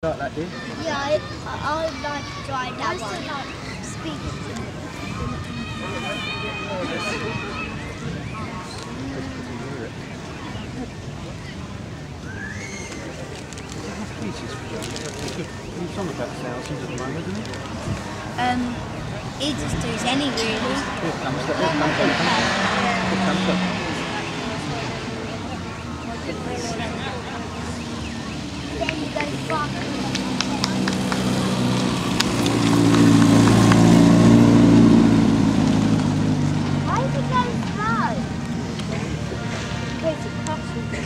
Like that, do you? Yeah, I would like to try that one. Speak. He's on about 1,000 at the moment, isn't he? He just does any really. Here comes the Then you go far. Why is it going slow? Because it crashes into the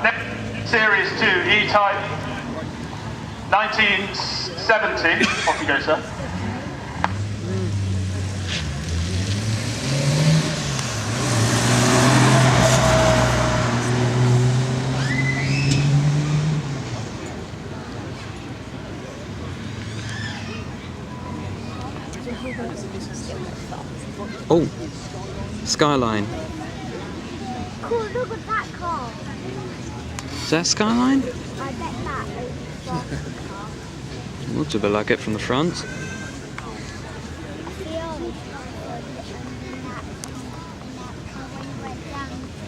Next, Series 2, E-Type, 1970. Off you go, sir. Oh, Skyline. Cool, look at that car. Is that Skyline? I bet that is Looks a bit like it from the front.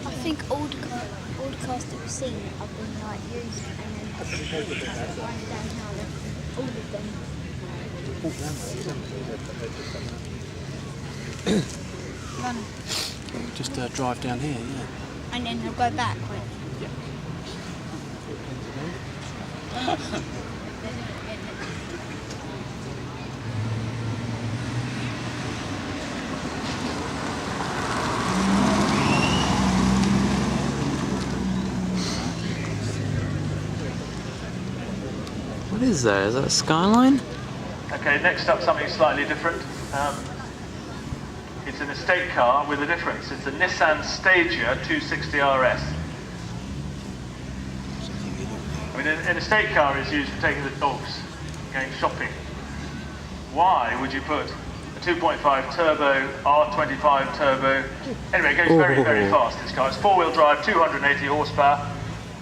I think all the cars that we've seen have been like used and then all of them. Run. Just drive down here, yeah. And then they'll go back, won't Yeah. What is that? Is that a Skyline? Okay, next up something slightly different. It's an estate car with a difference. It's a Nissan Stagia 260 RS. I mean, an estate car is used for taking the dogs, going shopping. Why would you put a 2.5 turbo, R25 turbo? Anyway, it goes very, very fast, this car. It's four-wheel drive, 280 horsepower.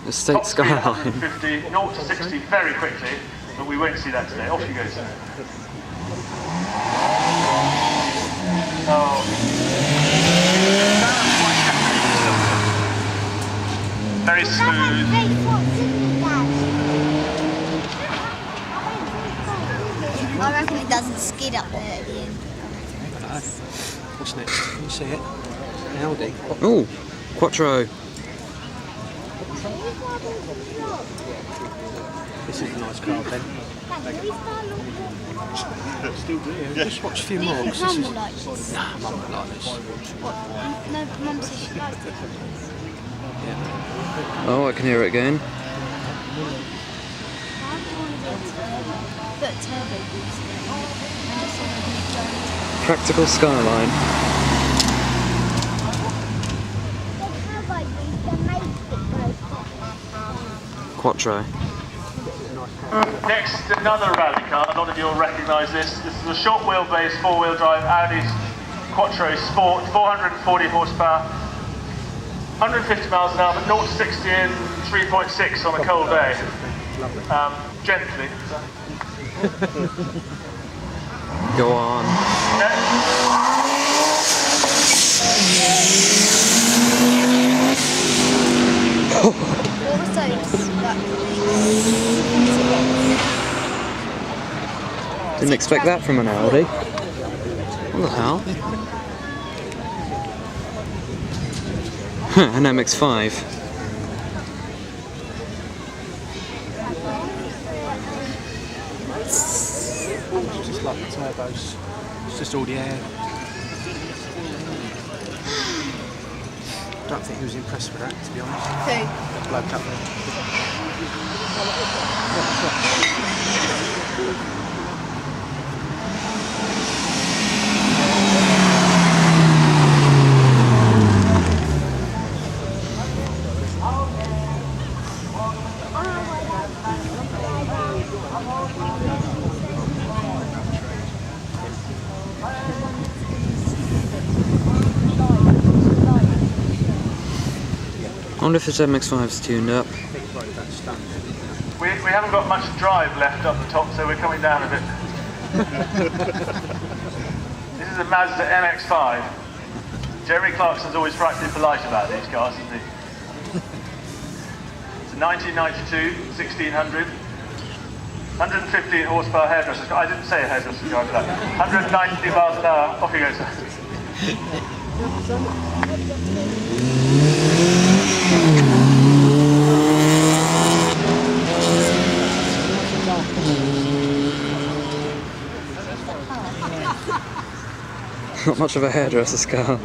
Estate Top speed Skyline. 150, 0 to 60 very quickly, but we won't see that today. Off you go, sir. Oh. Very smooth. I reckon it doesn't skid up there at the end. What's next? Can you see it? An Audi. Oh, Quattro. This is a nice car, Ben. Still do. Yeah. Just watch a few more. Mum This is... will like this. Nah, Mum would like this. What? No, Mum says she likes it. Yeah. Oh, I can hear it again. Why do you want to put a turbo boost in it? And just sort of giant. Practical Skyline. Quattro. Next, another rally car. A lot of you will recognise this. This is a short wheelbase, four-wheel drive Audi Quattro Sport, 440 horsepower, 150 miles an hour, but 0 to 60 in 3.6 on a cold day. Gently. Go on. What was those? Didn't expect that from an Audi. What the hell? An MX-5. Just like the turbos. It's just all the air. I don't think he was impressed with that, to be honest. Who? That bloke up there. wonder if this MX-5's tuned up. We haven't got much drive left up the top, so we're coming down a bit. This is a Mazda MX-5. Jeremy Clarkson's always frightfully polite about these cars, isn't he? It's a 1992 1600, 115 horsepower hairdresser. I didn't say a hairdresser car for that. 190 miles an hour. Off he goes. Not much of a hairdresser's car.